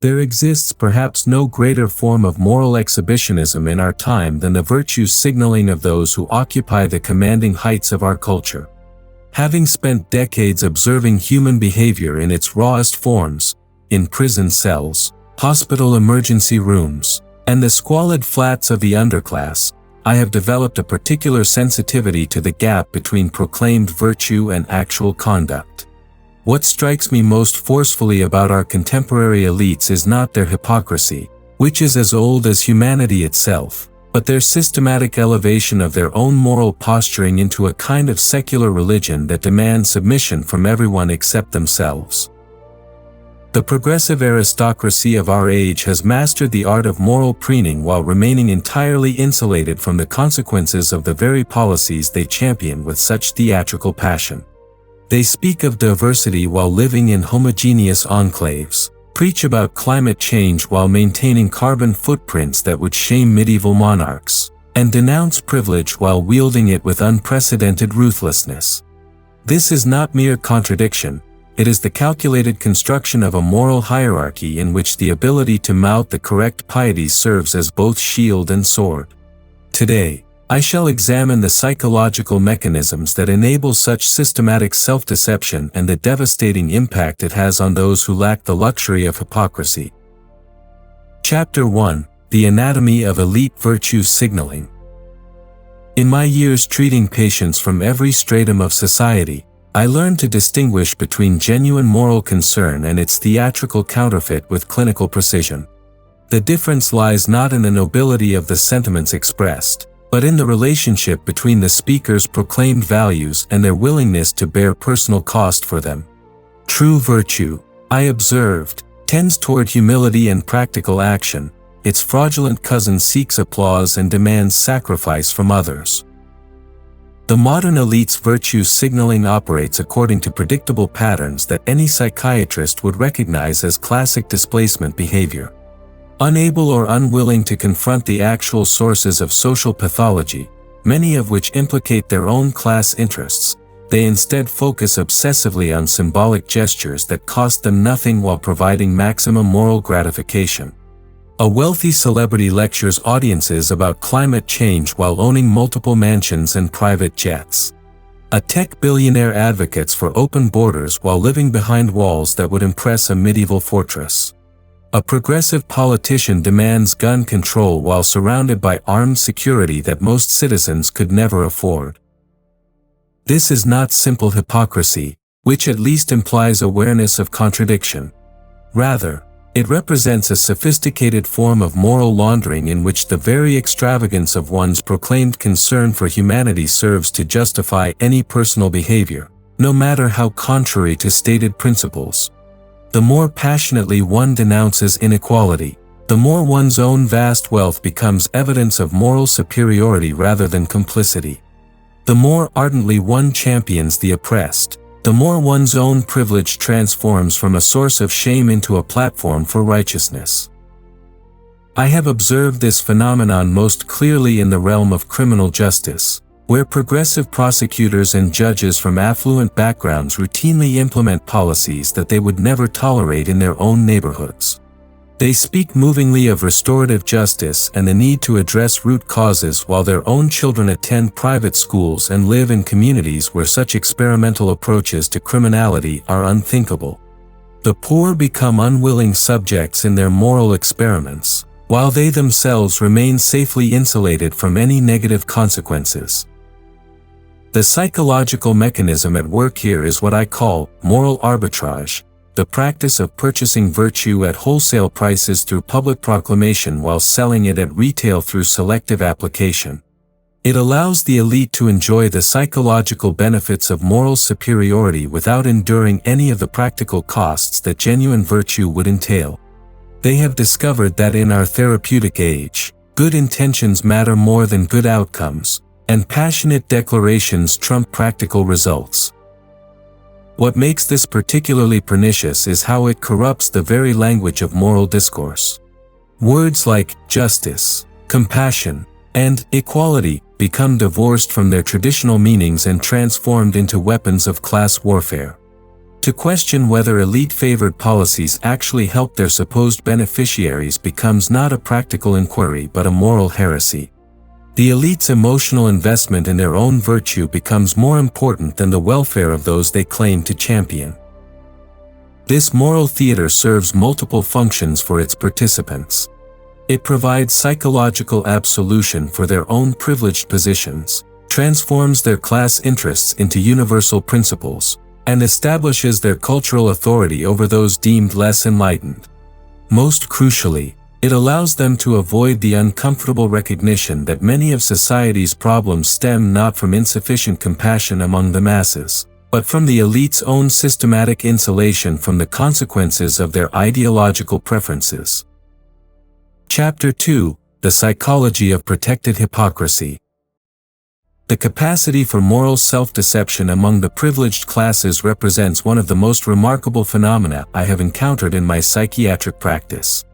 There exists perhaps no greater form of moral exhibitionism in our time than the virtue signaling of those who occupy the commanding heights of our culture. Having spent decades observing human behavior in its rawest forms, in prison cells, hospital emergency rooms, and the squalid flats of the underclass, I have developed a particular sensitivity to the gap between proclaimed virtue and actual conduct. What strikes me most forcefully about our contemporary elites is not their hypocrisy, which is as old as humanity itself, but their systematic elevation of their own moral posturing into a kind of secular religion that demands submission from everyone except themselves. The progressive aristocracy of our age has mastered the art of moral preening while remaining entirely insulated from the consequences of the very policies they champion with such theatrical passion. They speak of diversity while living in homogeneous enclaves, preach about climate change while maintaining carbon footprints that would shame medieval monarchs, and denounce privilege while wielding it with unprecedented ruthlessness. This is not mere contradiction, it is the calculated construction of a moral hierarchy in which the ability to mount the correct piety serves as both shield and sword. Today, I shall examine the psychological mechanisms that enable such systematic self-deception and the devastating impact it has on those who lack the luxury of hypocrisy. Chapter 1: The Anatomy of Elite Virtue Signaling. In my years treating patients from every stratum of society, I learned to distinguish between genuine moral concern and its theatrical counterfeit with clinical precision. The difference lies not in the nobility of the sentiments expressed, but in the relationship between the speaker's proclaimed values and their willingness to bear personal cost for them. True virtue, I observed, tends toward humility and practical action. Its fraudulent cousin seeks applause and demands sacrifice from others. The modern elite's virtue signaling operates according to predictable patterns that any psychiatrist would recognize as classic displacement behavior. Unable or unwilling to confront the actual sources of social pathology, many of which implicate their own class interests, they instead focus obsessively on symbolic gestures that cost them nothing while providing maximum moral gratification. A wealthy celebrity lectures audiences about climate change while owning multiple mansions and private jets. A tech billionaire advocates for open borders while living behind walls that would impress a medieval fortress. A progressive politician demands gun control while surrounded by armed security that most citizens could never afford. This is not simple hypocrisy, which at least implies awareness of contradiction. Rather, it represents a sophisticated form of moral laundering in which the very extravagance of one's proclaimed concern for humanity serves to justify any personal behavior, no matter how contrary to stated principles. The more passionately one denounces inequality, the more one's own vast wealth becomes evidence of moral superiority rather than complicity. The more ardently one champions the oppressed, the more one's own privilege transforms from a source of shame into a platform for righteousness. I have observed this phenomenon most clearly in the realm of criminal justice, where progressive prosecutors and judges from affluent backgrounds routinely implement policies that they would never tolerate in their own neighborhoods. They speak movingly of restorative justice and the need to address root causes while their own children attend private schools and live in communities where such experimental approaches to criminality are unthinkable. The poor become unwilling subjects in their moral experiments, while they themselves remain safely insulated from any negative consequences. The psychological mechanism at work here is what I call moral arbitrage, the practice of purchasing virtue at wholesale prices through public proclamation while selling it at retail through selective application. It allows the elite to enjoy the psychological benefits of moral superiority without enduring any of the practical costs that genuine virtue would entail. They have discovered that in our therapeutic age, good intentions matter more than good outcomes, and passionate declarations trump practical results. What makes this particularly pernicious is how it corrupts the very language of moral discourse. Words like justice, compassion, and equality become divorced from their traditional meanings and transformed into weapons of class warfare. To question whether elite-favored policies actually help their supposed beneficiaries becomes not a practical inquiry but a moral heresy. The elite's emotional investment in their own virtue becomes more important than the welfare of those they claim to champion. This moral theater serves multiple functions for its participants. It provides psychological absolution for their own privileged positions, transforms their class interests into universal principles, and establishes their cultural authority over those deemed less enlightened. Most crucially, it allows them to avoid the uncomfortable recognition that many of society's problems stem not from insufficient compassion among the masses, but from the elite's own systematic insulation from the consequences of their ideological preferences. Chapter 2: The Psychology of Protected Hypocrisy. The capacity for moral self-deception among the privileged classes represents one of the most remarkable phenomena I have encountered in my psychiatric practice.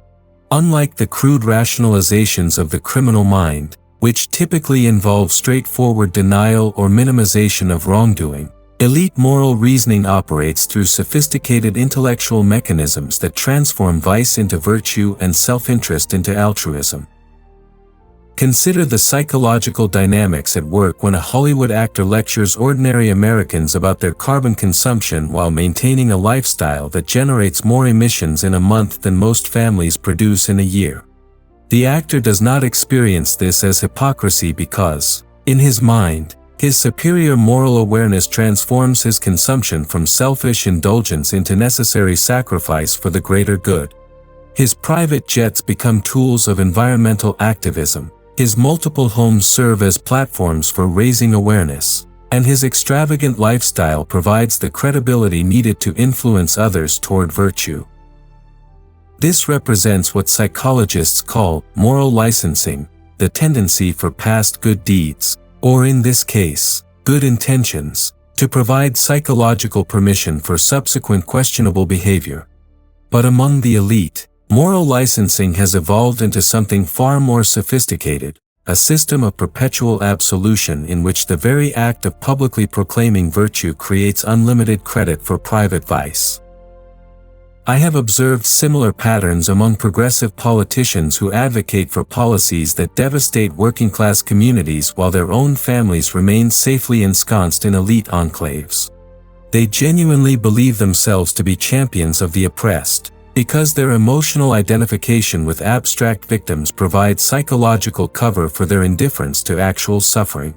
Unlike the crude rationalizations of the criminal mind, which typically involve straightforward denial or minimization of wrongdoing, elite moral reasoning operates through sophisticated intellectual mechanisms that transform vice into virtue and self-interest into altruism. Consider the psychological dynamics at work when a Hollywood actor lectures ordinary Americans about their carbon consumption while maintaining a lifestyle that generates more emissions in a month than most families produce in a year. The actor does not experience this as hypocrisy because, in his mind, his superior moral awareness transforms his consumption from selfish indulgence into necessary sacrifice for the greater good. His private jets become tools of environmental activism. His multiple homes serve as platforms for raising awareness, and his extravagant lifestyle provides the credibility needed to influence others toward virtue. This represents what psychologists call moral licensing, the tendency for past good deeds, or in this case, good intentions, to provide psychological permission for subsequent questionable behavior. But among the elite, moral licensing has evolved into something far more sophisticated, a system of perpetual absolution in which the very act of publicly proclaiming virtue creates unlimited credit for private vice. I have observed similar patterns among progressive politicians who advocate for policies that devastate working-class communities while their own families remain safely ensconced in elite enclaves. They genuinely believe themselves to be champions of the oppressed, because their emotional identification with abstract victims provides psychological cover for their indifference to actual suffering.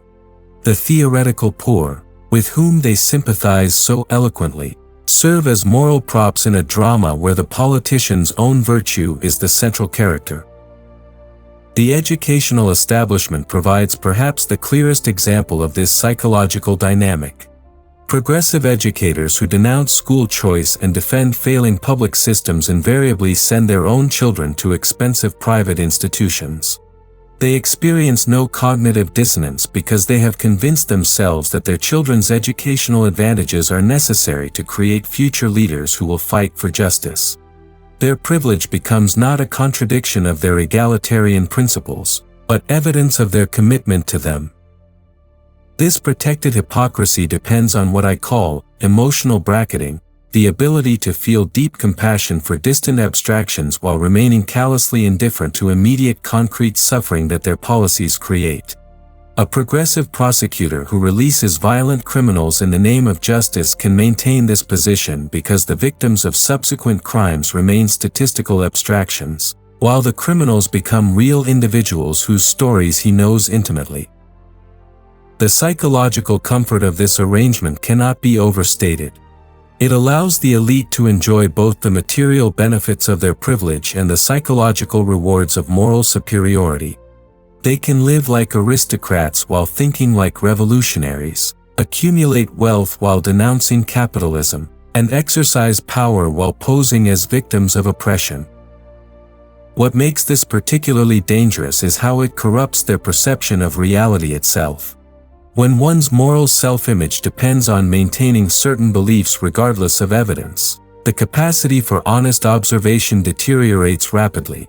The theoretical poor, with whom they sympathize so eloquently, serve as moral props in a drama where the politician's own virtue is the central character. The educational establishment provides perhaps the clearest example of this psychological dynamic. Progressive educators who denounce school choice and defend failing public systems invariably send their own children to expensive private institutions. They experience no cognitive dissonance because they have convinced themselves that their children's educational advantages are necessary to create future leaders who will fight for justice. Their privilege becomes not a contradiction of their egalitarian principles, but evidence of their commitment to them. This protected hypocrisy depends on what I call emotional bracketing, the ability to feel deep compassion for distant abstractions while remaining callously indifferent to immediate concrete suffering that their policies create. A progressive prosecutor who releases violent criminals in the name of justice can maintain this position because the victims of subsequent crimes remain statistical abstractions, while the criminals become real individuals whose stories he knows intimately. The psychological comfort of this arrangement cannot be overstated. It allows the elite to enjoy both the material benefits of their privilege and the psychological rewards of moral superiority. They can live like aristocrats while thinking like revolutionaries, accumulate wealth while denouncing capitalism, and exercise power while posing as victims of oppression. What makes this particularly dangerous is how it corrupts their perception of reality itself. When one's moral self-image depends on maintaining certain beliefs regardless of evidence, the capacity for honest observation deteriorates rapidly.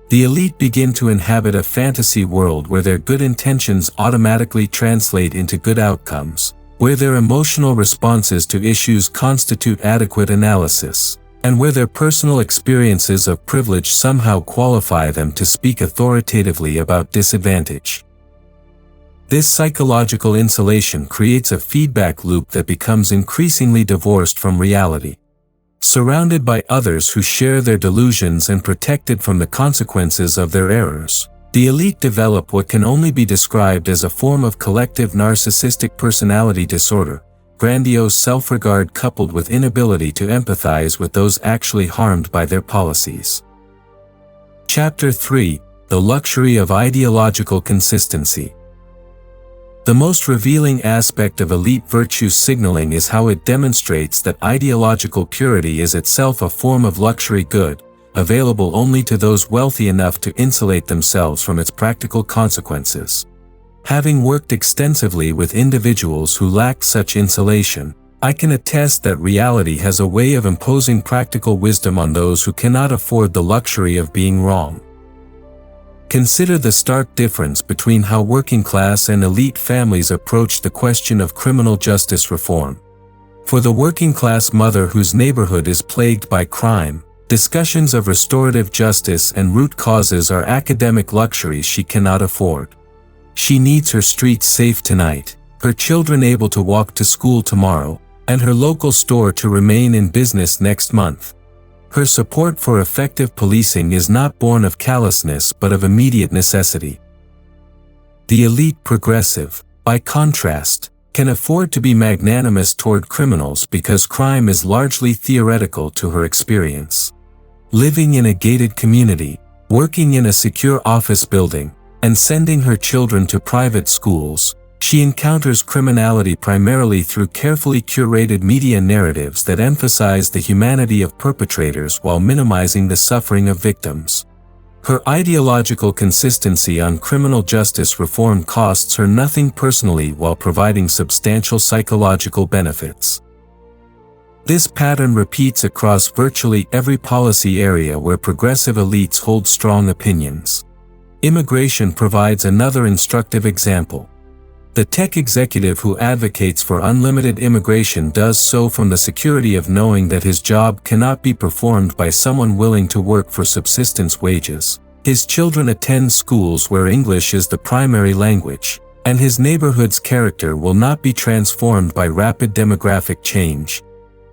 The elite begin to inhabit a fantasy world where their good intentions automatically translate into good outcomes, where their emotional responses to issues constitute adequate analysis, and where their personal experiences of privilege somehow qualify them to speak authoritatively about disadvantage. This psychological insulation creates a feedback loop that becomes increasingly divorced from reality. Surrounded by others who share their delusions and protected from the consequences of their errors, the elite develop what can only be described as a form of collective narcissistic personality disorder, grandiose self-regard coupled with inability to empathize with those actually harmed by their policies. Chapter 3: The Luxury of Ideological Consistency. The most revealing aspect of elite virtue signaling is how it demonstrates that ideological purity is itself a form of luxury good, available only to those wealthy enough to insulate themselves from its practical consequences. Having worked extensively with individuals who lack such insulation, I can attest that reality has a way of imposing practical wisdom on those who cannot afford the luxury of being wrong. Consider the stark difference between how working-class and elite families approach the question of criminal justice reform. For the working-class mother whose neighborhood is plagued by crime, discussions of restorative justice and root causes are academic luxuries she cannot afford. She needs her streets safe tonight, her children able to walk to school tomorrow, and her local store to remain in business next month. Her support for effective policing is not born of callousness but of immediate necessity. The elite progressive, by contrast, can afford to be magnanimous toward criminals because crime is largely theoretical to her experience. Living in a gated community, working in a secure office building, and sending her children to private schools, she encounters criminality primarily through carefully curated media narratives that emphasize the humanity of perpetrators while minimizing the suffering of victims. Her ideological consistency on criminal justice reform costs her nothing personally while providing substantial psychological benefits. This pattern repeats across virtually every policy area where progressive elites hold strong opinions. Immigration provides another instructive example. The tech executive who advocates for unlimited immigration does so from the security of knowing that his job cannot be performed by someone willing to work for subsistence wages. His children attend schools where English is the primary language, and his neighborhood's character will not be transformed by rapid demographic change.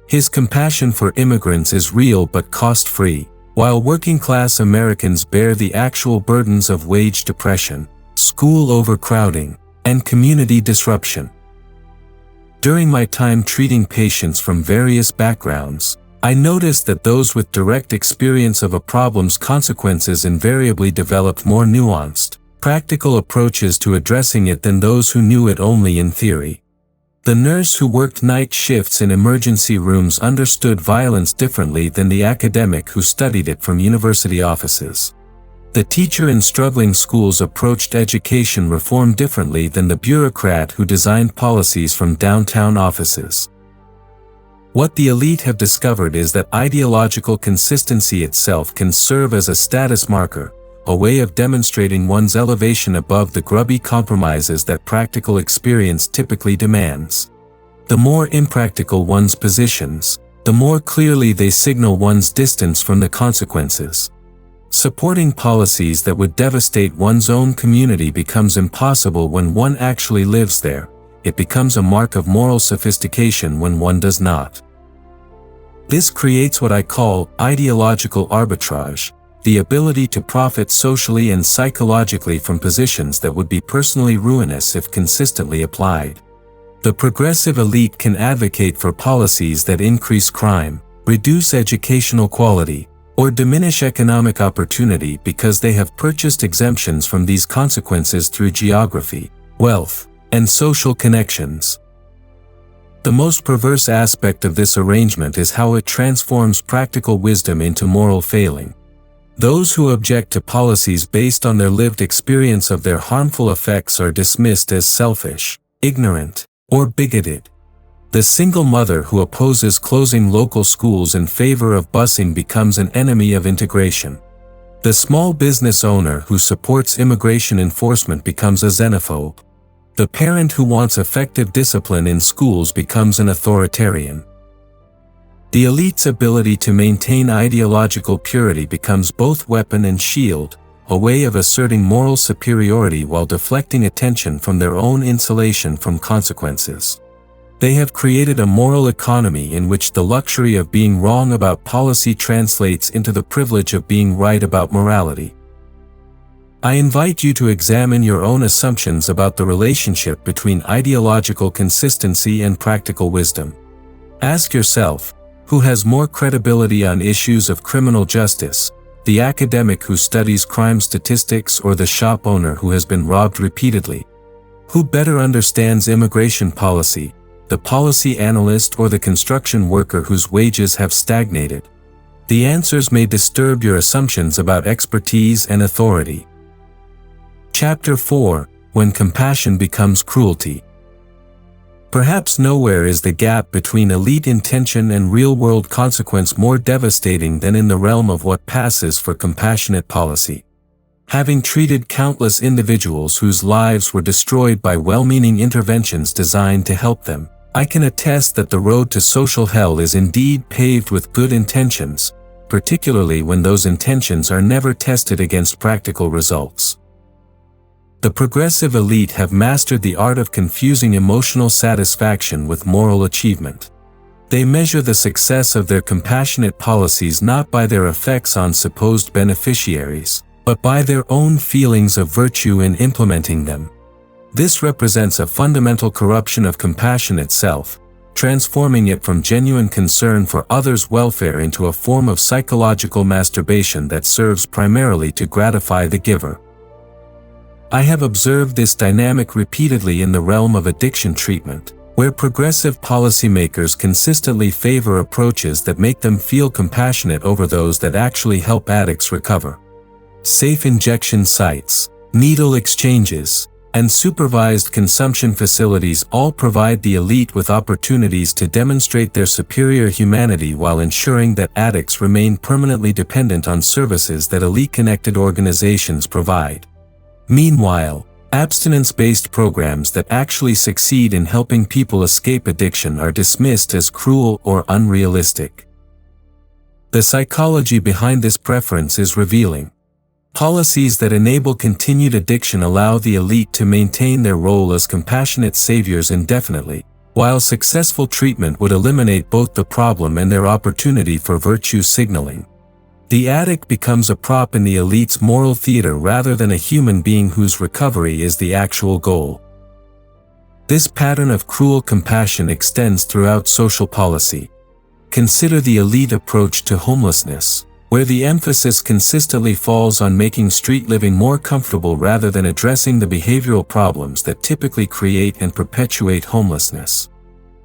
His compassion for immigrants is real but cost-free, while working-class Americans bear the actual burdens of wage depression, school overcrowding, and community disruption. During my time treating patients from various backgrounds, I noticed that those with direct experience of a problem's consequences invariably developed more nuanced, practical approaches to addressing it than those who knew it only in theory. The nurse who worked night shifts in emergency rooms understood violence differently than the academic who studied it from university offices. The teacher in struggling schools approached education reform differently than the bureaucrat who designed policies from downtown offices. What the elite have discovered is that ideological consistency itself can serve as a status marker, a way of demonstrating one's elevation above the grubby compromises that practical experience typically demands. The more impractical one's positions, the more clearly they signal one's distance from the consequences. Supporting policies that would devastate one's own community becomes impossible when one actually lives there. It becomes a mark of moral sophistication when one does not. This creates what I call ideological arbitrage, the ability to profit socially and psychologically from positions that would be personally ruinous if consistently applied. The progressive elite can advocate for policies that increase crime, reduce educational quality, or diminish economic opportunity because they have purchased exemptions from these consequences through geography, wealth, and social connections. The most perverse aspect of this arrangement is how it transforms practical wisdom into moral failing. Those who object to policies based on their lived experience of their harmful effects are dismissed as selfish, ignorant, or bigoted. The single mother who opposes closing local schools in favor of busing becomes an enemy of integration. The small business owner who supports immigration enforcement becomes a xenophobe. The parent who wants effective discipline in schools becomes an authoritarian. The elite's ability to maintain ideological purity becomes both weapon and shield, a way of asserting moral superiority while deflecting attention from their own insulation from consequences. They have created a moral economy in which the luxury of being wrong about policy translates into the privilege of being right about morality. I invite you to examine your own assumptions about the relationship between ideological consistency and practical wisdom. Ask yourself, who has more credibility on issues of criminal justice, the academic who studies crime statistics or the shop owner who has been robbed repeatedly? Who better understands immigration policy, the policy analyst or the construction worker whose wages have stagnated? The answers may disturb your assumptions about expertise and authority. Chapter 4: When Compassion Becomes Cruelty. Perhaps nowhere is the gap between elite intention and real-world consequence more devastating than in the realm of what passes for compassionate policy. Having treated countless individuals whose lives were destroyed by well-meaning interventions designed to help them, I can attest that the road to social hell is indeed paved with good intentions, particularly when those intentions are never tested against practical results. The progressive elite have mastered the art of confusing emotional satisfaction with moral achievement. They measure the success of their compassionate policies not by their effects on supposed beneficiaries, but by their own feelings of virtue in implementing them. This represents a fundamental corruption of compassion itself, transforming it from genuine concern for others' welfare into a form of psychological masturbation that serves primarily to gratify the giver. I have observed this dynamic repeatedly in the realm of addiction treatment, where progressive policymakers consistently favor approaches that make them feel compassionate over those that actually help addicts recover. Safe injection sites, needle exchanges, and supervised consumption facilities all provide the elite with opportunities to demonstrate their superior humanity while ensuring that addicts remain permanently dependent on services that elite-connected organizations provide. Meanwhile, abstinence-based programs that actually succeed in helping people escape addiction are dismissed as cruel or unrealistic. The psychology behind this preference is revealing. Policies that enable continued addiction allow the elite to maintain their role as compassionate saviors indefinitely, while successful treatment would eliminate both the problem and their opportunity for virtue signaling. The addict becomes a prop in the elite's moral theater rather than a human being whose recovery is the actual goal. This pattern of cruel compassion extends throughout social policy. Consider the elite approach to homelessness, where the emphasis consistently falls on making street living more comfortable rather than addressing the behavioral problems that typically create and perpetuate homelessness.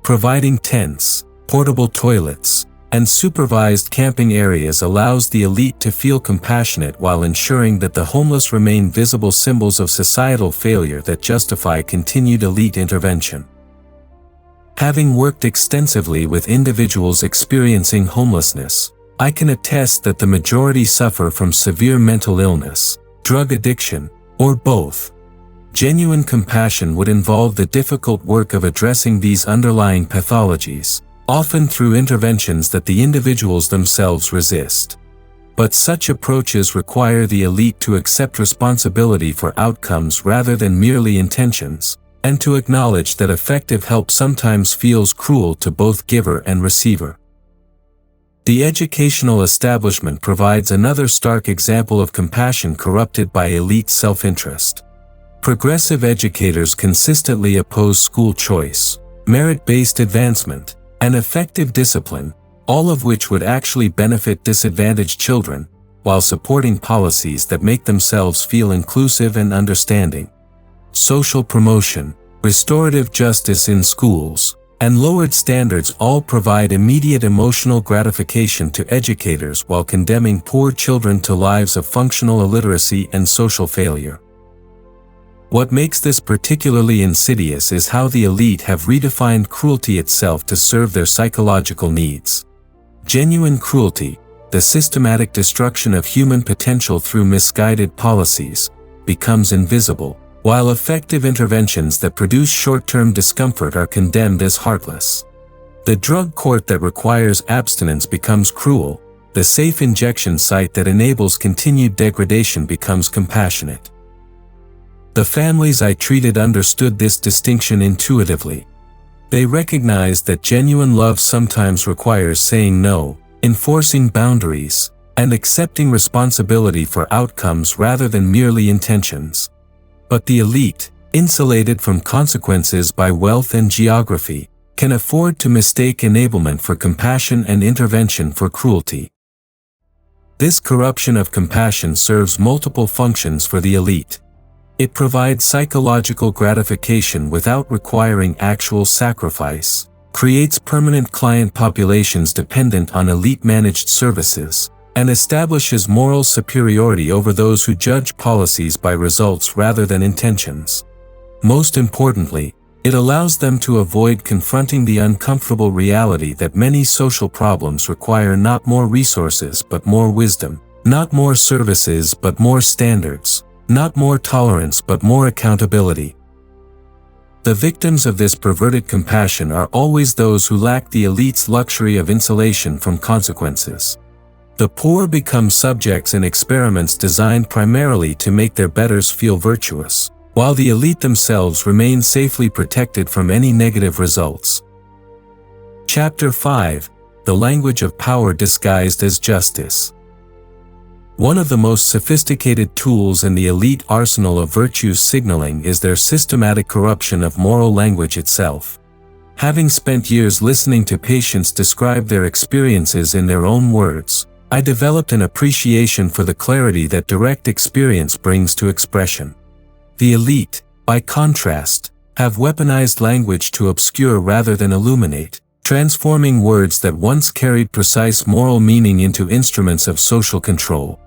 Providing tents, portable toilets, and supervised camping areas allows the elite to feel compassionate while ensuring that the homeless remain visible symbols of societal failure that justify continued elite intervention. Having worked extensively with individuals experiencing homelessness, I can attest that the majority suffer from severe mental illness, drug addiction, or both. Genuine compassion would involve the difficult work of addressing these underlying pathologies, often through interventions that the individuals themselves resist. But such approaches require the elite to accept responsibility for outcomes rather than merely intentions, and to acknowledge that effective help sometimes feels cruel to both giver and receiver. The educational establishment provides another stark example of compassion corrupted by elite self-interest. Progressive educators consistently oppose school choice, merit-based advancement, and effective discipline, all of which would actually benefit disadvantaged children, while supporting policies that make themselves feel inclusive and understanding. Social promotion, restorative justice in schools, and lowered standards all provide immediate emotional gratification to educators while condemning poor children to lives of functional illiteracy and social failure. What makes this particularly insidious is how the elite have redefined cruelty itself to serve their psychological needs. Genuine cruelty, the systematic destruction of human potential through misguided policies, becomes invisible, while effective interventions that produce short-term discomfort are condemned as heartless. The drug court that requires abstinence becomes cruel. The safe injection site that enables continued degradation becomes compassionate. The families I treated understood this distinction intuitively. They recognized that genuine love sometimes requires saying no, enforcing boundaries, and accepting responsibility for outcomes rather than merely intentions. But the elite, insulated from consequences by wealth and geography, can afford to mistake enablement for compassion and intervention for cruelty. This corruption of compassion serves multiple functions for the elite. It provides psychological gratification without requiring actual sacrifice, creates permanent client populations dependent on elite-managed services, and establishes moral superiority over those who judge policies by results rather than intentions. Most importantly, it allows them to avoid confronting the uncomfortable reality that many social problems require not more resources but more wisdom, not more services but more standards, not more tolerance but more accountability. The victims of this perverted compassion are always those who lack the elite's luxury of insulation from consequences. The poor become subjects in experiments designed primarily to make their betters feel virtuous, while the elite themselves remain safely protected from any negative results. Chapter 5: The Language of Power Disguised as Justice. One of the most sophisticated tools in the elite arsenal of virtue signaling is their systematic corruption of moral language itself. Having spent years listening to patients describe their experiences in their own words, I developed an appreciation for the clarity that direct experience brings to expression. The elite, by contrast, have weaponized language to obscure rather than illuminate, transforming words that once carried precise moral meaning into instruments of social control.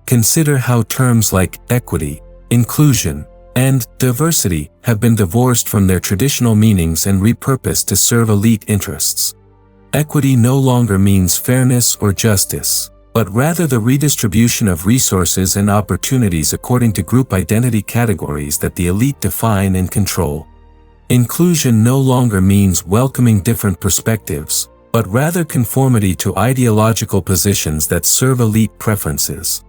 Consider how terms like equity, inclusion, and diversity have been divorced from their traditional meanings and repurposed to serve elite interests. Equity no longer means fairness or justice, but rather the redistribution of resources and opportunities according to group identity categories that the elite define and control. Inclusion no longer means welcoming different perspectives, but rather conformity to ideological positions that serve elite preferences.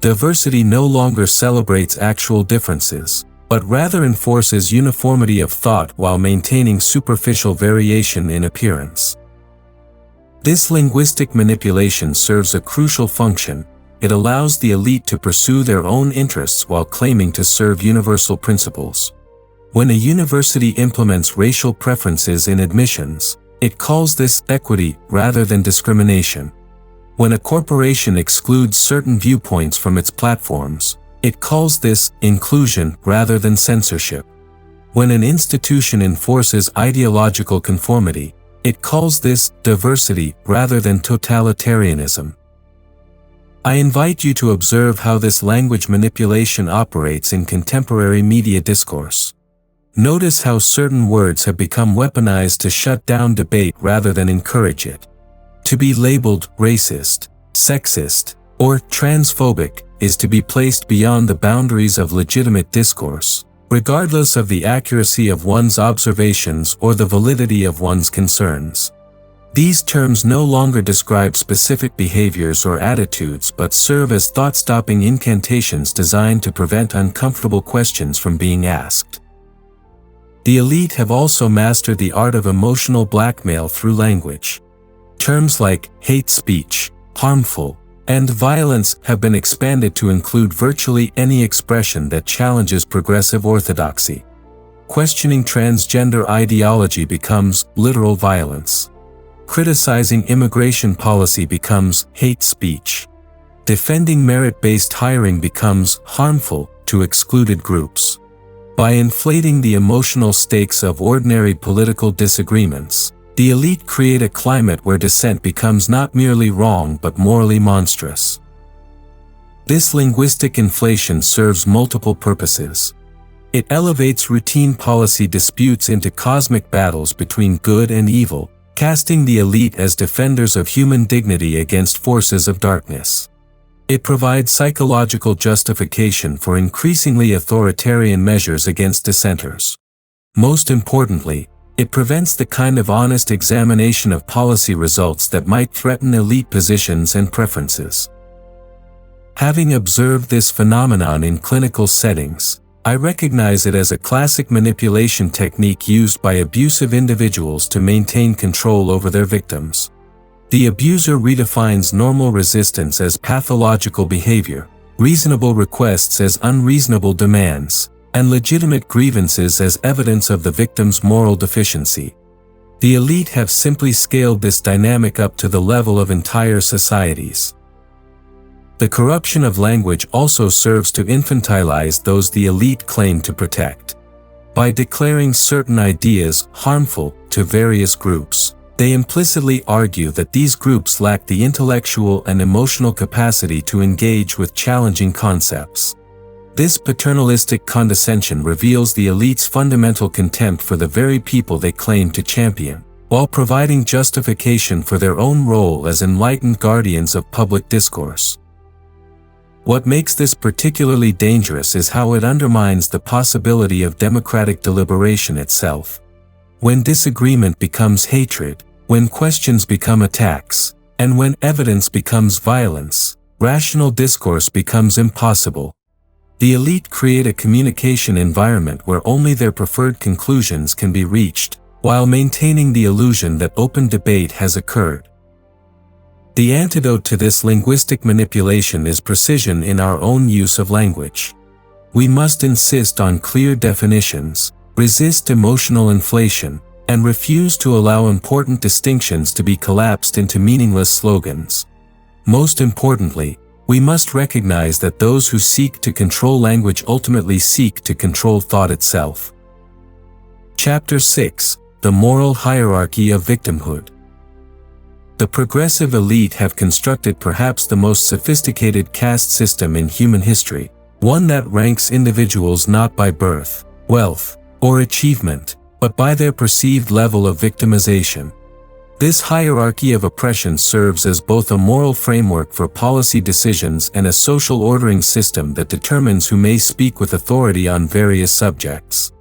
Diversity no longer celebrates actual differences, but rather enforces uniformity of thought while maintaining superficial variation in appearance. This linguistic manipulation serves a crucial function. It allows the elite to pursue their own interests while claiming to serve universal principles. When a university implements racial preferences in admissions, it calls this equity rather than discrimination. When a corporation excludes certain viewpoints from its platforms, it calls this inclusion rather than censorship. When an institution enforces ideological conformity, it calls this diversity rather than totalitarianism. I invite you to observe how this language manipulation operates in contemporary media discourse. Notice how certain words have become weaponized to shut down debate rather than encourage it. To be labeled racist, sexist, or transphobic is to be placed beyond the boundaries of legitimate discourse, regardless of the accuracy of one's observations or the validity of one's concerns. These terms no longer describe specific behaviors or attitudes but serve as thought-stopping incantations designed to prevent uncomfortable questions from being asked. The elite have also mastered the art of emotional blackmail through language. Terms like hate speech, harmful, and violence have been expanded to include virtually any expression that challenges progressive orthodoxy. Questioning transgender ideology becomes literal violence. Criticizing immigration policy becomes hate speech. Defending merit-based hiring becomes harmful to excluded groups. By inflating the emotional stakes of ordinary political disagreements, the elite create a climate where dissent becomes not merely wrong but morally monstrous. This linguistic inflation serves multiple purposes. It elevates routine policy disputes into cosmic battles between good and evil, casting the elite as defenders of human dignity against forces of darkness. It provides psychological justification for increasingly authoritarian measures against dissenters. Most importantly, it prevents the kind of honest examination of policy results that might threaten elite positions and preferences. Having observed this phenomenon in clinical settings, I recognize it as a classic manipulation technique used by abusive individuals to maintain control over their victims. The abuser redefines normal resistance as pathological behavior, reasonable requests as unreasonable demands, and legitimate grievances as evidence of the victim's moral deficiency. The elite have simply scaled this dynamic up to the level of entire societies. The corruption of language also serves to infantilize those the elite claim to protect. By declaring certain ideas harmful to various groups, they implicitly argue that these groups lack the intellectual and emotional capacity to engage with challenging concepts. This paternalistic condescension reveals the elite's fundamental contempt for the very people they claim to champion, while providing justification for their own role as enlightened guardians of public discourse. What makes this particularly dangerous is how it undermines the possibility of democratic deliberation itself. When disagreement becomes hatred, when questions become attacks, and when evidence becomes violence, rational discourse becomes impossible. The elite create a communication environment where only their preferred conclusions can be reached, while maintaining the illusion that open debate has occurred. The antidote to this linguistic manipulation is precision in our own use of language. We must insist on clear definitions, resist emotional inflation, and refuse to allow important distinctions to be collapsed into meaningless slogans. Most importantly, we must recognize that those who seek to control language ultimately seek to control thought itself. Chapter 6: The Moral Hierarchy of Victimhood. The progressive elite have constructed perhaps the most sophisticated caste system in human history, one that ranks individuals not by birth, wealth, or achievement, but by their perceived level of victimization. This hierarchy of oppression serves as both a moral framework for policy decisions and a social ordering system that determines who may speak with authority on various subjects.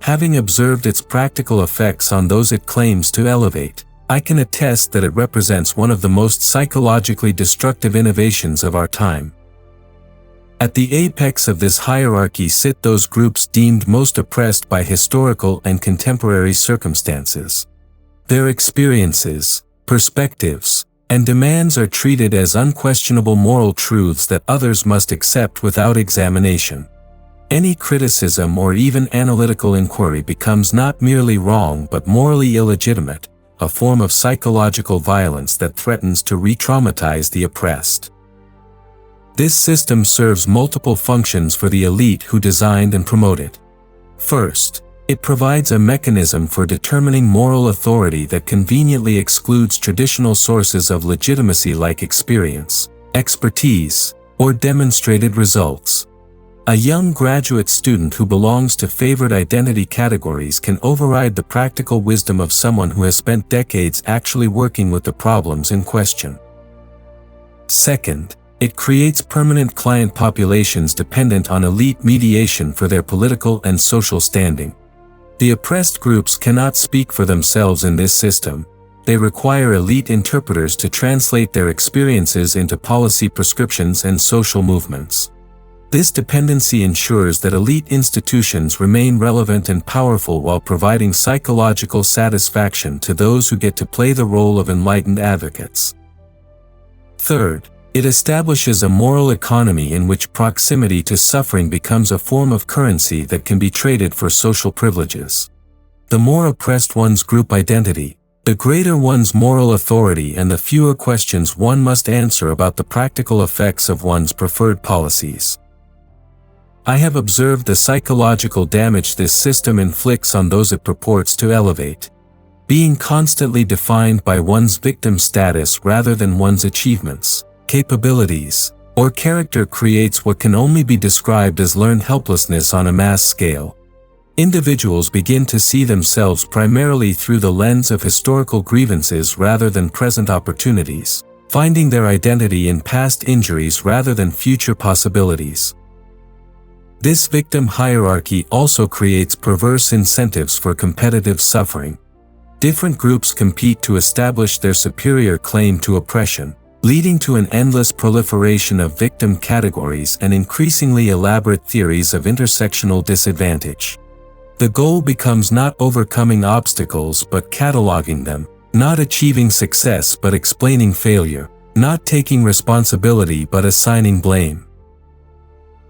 Having observed its practical effects on those it claims to elevate, I can attest that it represents one of the most psychologically destructive innovations of our time. At the apex of this hierarchy sit those groups deemed most oppressed by historical and contemporary circumstances. Their experiences, perspectives, and demands are treated as unquestionable moral truths that others must accept without examination. Any criticism or even analytical inquiry becomes not merely wrong but morally illegitimate, a form of psychological violence that threatens to re-traumatize the oppressed. This system serves multiple functions for the elite who designed and promote it. First, it provides a mechanism for determining moral authority that conveniently excludes traditional sources of legitimacy like experience, expertise, or demonstrated results. A young graduate student who belongs to favored identity categories can override the practical wisdom of someone who has spent decades actually working with the problems in question. Second, it creates permanent client populations dependent on elite mediation for their political and social standing. The oppressed groups cannot speak for themselves in this system. They require elite interpreters to translate their experiences into policy prescriptions and social movements. This dependency ensures that elite institutions remain relevant and powerful while providing psychological satisfaction to those who get to play the role of enlightened advocates. Third, it establishes a moral economy in which proximity to suffering becomes a form of currency that can be traded for social privileges. The more oppressed one's group identity, the greater one's moral authority and the fewer questions one must answer about the practical effects of one's preferred policies. I have observed the psychological damage this system inflicts on those it purports to elevate. Being constantly defined by one's victim status rather than one's achievements, capabilities, or character creates what can only be described as learned helplessness on a mass scale. Individuals begin to see themselves primarily through the lens of historical grievances rather than present opportunities, finding their identity in past injuries rather than future possibilities. This victim hierarchy also creates perverse incentives for competitive suffering. Different groups compete to establish their superior claim to oppression, leading to an endless proliferation of victim categories and increasingly elaborate theories of intersectional disadvantage. The goal becomes not overcoming obstacles but cataloging them, not achieving success but explaining failure, not taking responsibility but assigning blame.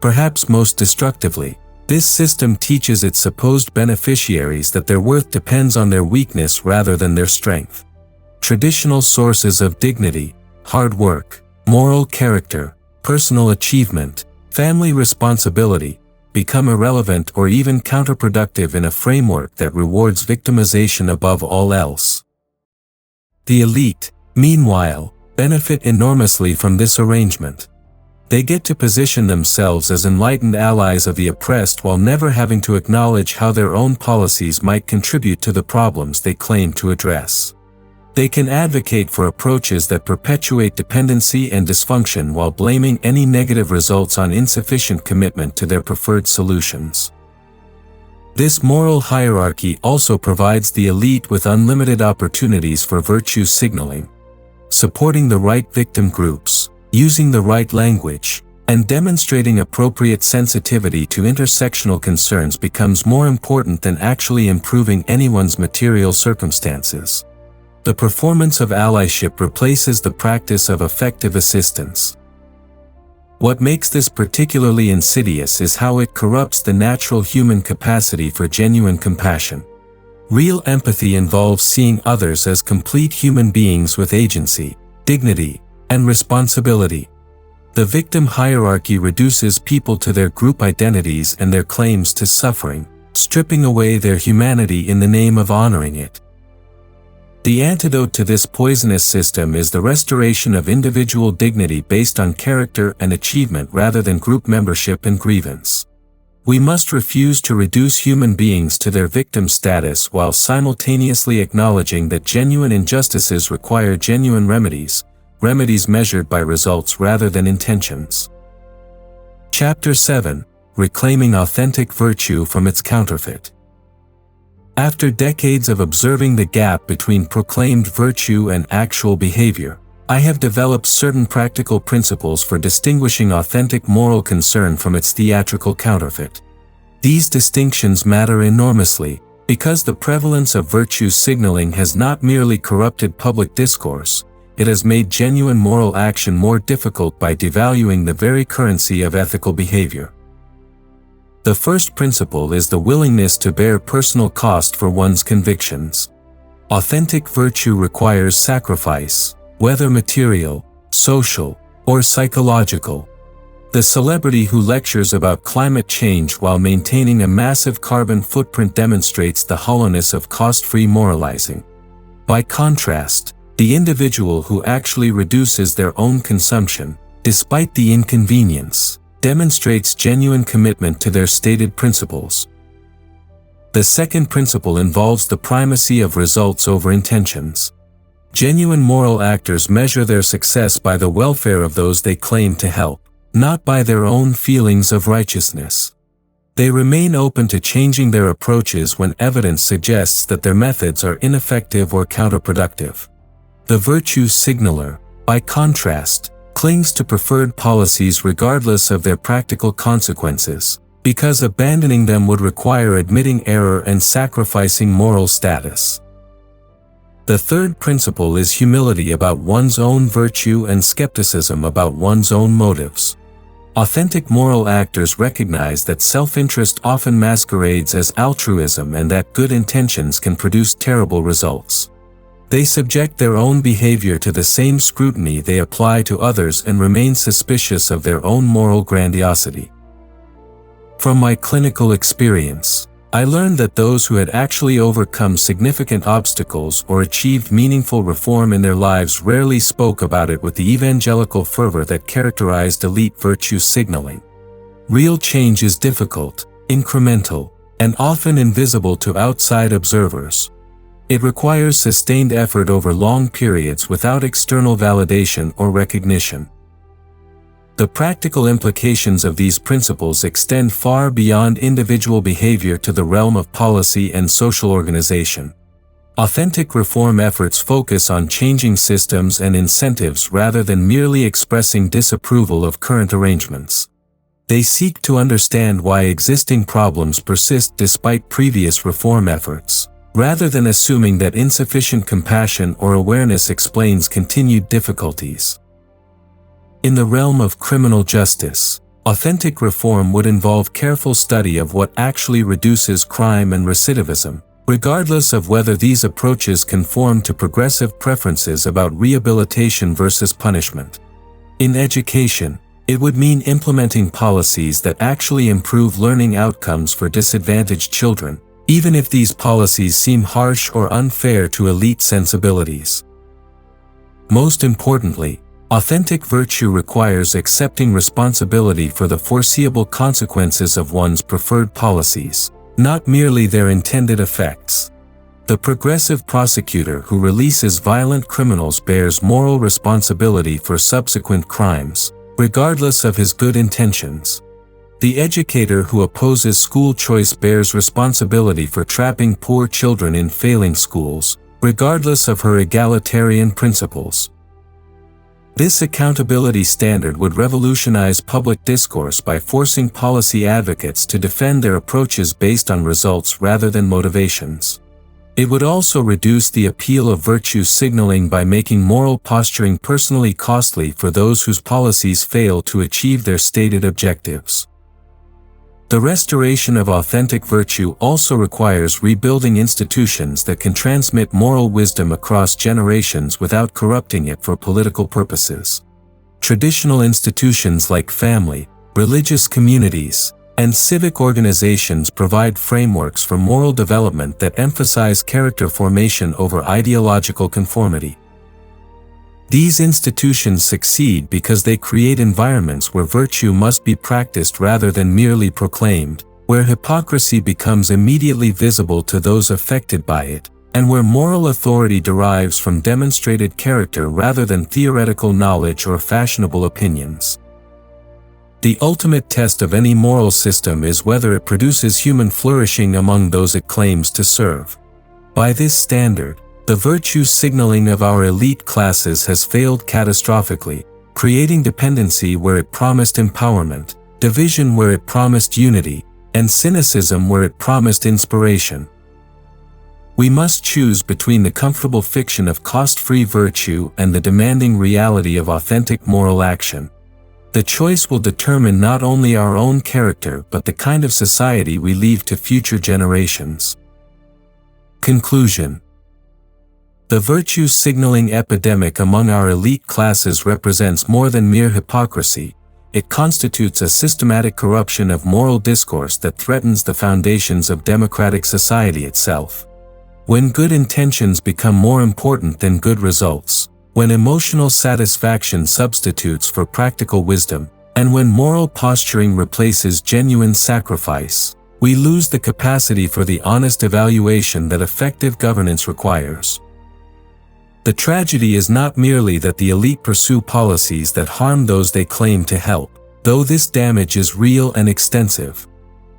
Perhaps most destructively, this system teaches its supposed beneficiaries that their worth depends on their weakness rather than their strength. Traditional sources of dignity, hard work, moral character, personal achievement, family responsibility, become irrelevant or even counterproductive in a framework that rewards victimization above all else. The elite, meanwhile, benefit enormously from this arrangement. They get to position themselves as enlightened allies of the oppressed while never having to acknowledge how their own policies might contribute to the problems they claim to address. They can advocate for approaches that perpetuate dependency and dysfunction while blaming any negative results on insufficient commitment to their preferred solutions. This moral hierarchy also provides the elite with unlimited opportunities for virtue signaling. Supporting the right victim groups, using the right language, and demonstrating appropriate sensitivity to intersectional concerns becomes more important than actually improving anyone's material circumstances. The performance of allyship replaces the practice of effective assistance. What makes this particularly insidious is how it corrupts the natural human capacity for genuine compassion. Real empathy involves seeing others as complete human beings with agency, dignity, and responsibility. The victim hierarchy reduces people to their group identities and their claims to suffering, stripping away their humanity in the name of honoring it. The antidote to this poisonous system is the restoration of individual dignity based on character and achievement rather than group membership and grievance. We must refuse to reduce human beings to their victim status while simultaneously acknowledging that genuine injustices require genuine remedies measured by results rather than intentions. Chapter 7: Reclaiming Authentic Virtue from its Counterfeit. After decades of observing the gap between proclaimed virtue and actual behavior, I have developed certain practical principles for distinguishing authentic moral concern from its theatrical counterfeit. These distinctions matter enormously, because the prevalence of virtue signaling has not merely corrupted public discourse, it has made genuine moral action more difficult by devaluing the very currency of ethical behavior. The first principle is the willingness to bear personal cost for one's convictions. Authentic virtue requires sacrifice, whether material, social, or psychological. The celebrity who lectures about climate change while maintaining a massive carbon footprint demonstrates the hollowness of cost-free moralizing. By contrast, the individual who actually reduces their own consumption, despite the inconvenience, demonstrates genuine commitment to their stated principles. The second principle involves the primacy of results over intentions. Genuine moral actors measure their success by the welfare of those they claim to help, not by their own feelings of righteousness. They remain open to changing their approaches when evidence suggests that their methods are ineffective or counterproductive. The virtue signaler, by contrast, clings to preferred policies regardless of their practical consequences, because abandoning them would require admitting error and sacrificing moral status. The third principle is humility about one's own virtue and skepticism about one's own motives. Authentic moral actors recognize that self-interest often masquerades as altruism and that good intentions can produce terrible results. They subject their own behavior to the same scrutiny they apply to others and remain suspicious of their own moral grandiosity. From my clinical experience, I learned that those who had actually overcome significant obstacles or achieved meaningful reform in their lives rarely spoke about it with the evangelical fervor that characterized elite virtue signaling. Real change is difficult, incremental, and often invisible to outside observers. It requires sustained effort over long periods without external validation or recognition. The practical implications of these principles extend far beyond individual behavior to the realm of policy and social organization. Authentic reform efforts focus on changing systems and incentives rather than merely expressing disapproval of current arrangements. They seek to understand why existing problems persist despite previous reform efforts, rather than assuming that insufficient compassion or awareness explains continued difficulties. In the realm of criminal justice, authentic reform would involve careful study of what actually reduces crime and recidivism, regardless of whether these approaches conform to progressive preferences about rehabilitation versus punishment. In education, it would mean implementing policies that actually improve learning outcomes for disadvantaged children, even if these policies seem harsh or unfair to elite sensibilities. Most importantly, authentic virtue requires accepting responsibility for the foreseeable consequences of one's preferred policies, not merely their intended effects. The progressive prosecutor who releases violent criminals bears moral responsibility for subsequent crimes, regardless of his good intentions. The educator who opposes school choice bears responsibility for trapping poor children in failing schools, regardless of her egalitarian principles. This accountability standard would revolutionize public discourse by forcing policy advocates to defend their approaches based on results rather than motivations. It would also reduce the appeal of virtue signaling by making moral posturing personally costly for those whose policies fail to achieve their stated objectives. The restoration of authentic virtue also requires rebuilding institutions that can transmit moral wisdom across generations without corrupting it for political purposes. Traditional institutions like family, religious communities, and civic organizations provide frameworks for moral development that emphasize character formation over ideological conformity. These institutions succeed because they create environments where virtue must be practiced rather than merely proclaimed, where hypocrisy becomes immediately visible to those affected by it, and where moral authority derives from demonstrated character rather than theoretical knowledge or fashionable opinions. The ultimate test of any moral system is whether it produces human flourishing among those it claims to serve. By this standard, the virtue signaling of our elite classes has failed catastrophically, creating dependency where it promised empowerment, division where it promised unity, and cynicism where it promised inspiration. We must choose between the comfortable fiction of cost-free virtue and the demanding reality of authentic moral action. The choice will determine not only our own character but the kind of society we leave to future generations. Conclusion. The virtue signaling epidemic among our elite classes represents more than mere hypocrisy. It constitutes a systematic corruption of moral discourse that threatens the foundations of democratic society itself. When good intentions become more important than good results, when emotional satisfaction substitutes for practical wisdom, and when moral posturing replaces genuine sacrifice, we lose the capacity for the honest evaluation that effective governance requires. The tragedy is not merely that the elite pursue policies that harm those they claim to help, though this damage is real and extensive.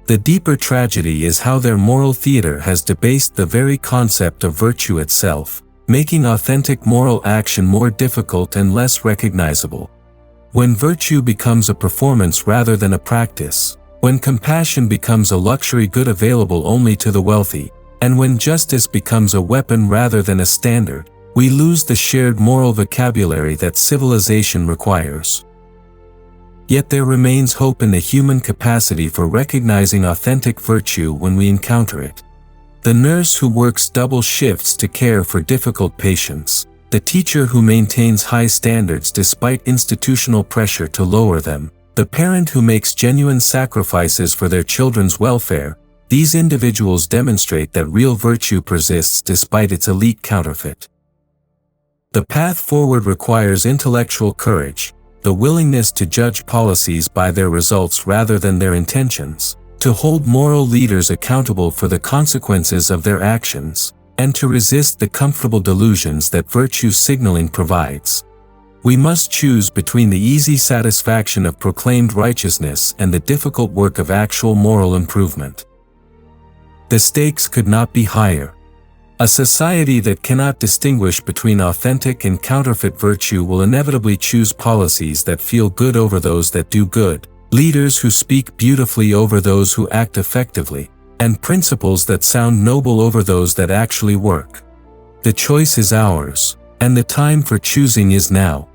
The deeper tragedy is how their moral theater has debased the very concept of virtue itself, making authentic moral action more difficult and less recognizable. When virtue becomes a performance rather than a practice, when compassion becomes a luxury good available only to the wealthy, and when justice becomes a weapon rather than a standard, we lose the shared moral vocabulary that civilization requires. Yet there remains hope in the human capacity for recognizing authentic virtue when we encounter it. The nurse who works double shifts to care for difficult patients, the teacher who maintains high standards despite institutional pressure to lower them, the parent who makes genuine sacrifices for their children's welfare, these individuals demonstrate that real virtue persists despite its elite counterfeit. The path forward requires intellectual courage, the willingness to judge policies by their results rather than their intentions, to hold moral leaders accountable for the consequences of their actions, and to resist the comfortable delusions that virtue signaling provides. We must choose between the easy satisfaction of proclaimed righteousness and the difficult work of actual moral improvement. The stakes could not be higher. A society that cannot distinguish between authentic and counterfeit virtue will inevitably choose policies that feel good over those that do good, leaders who speak beautifully over those who act effectively, and principles that sound noble over those that actually work. The choice is ours, and the time for choosing is now.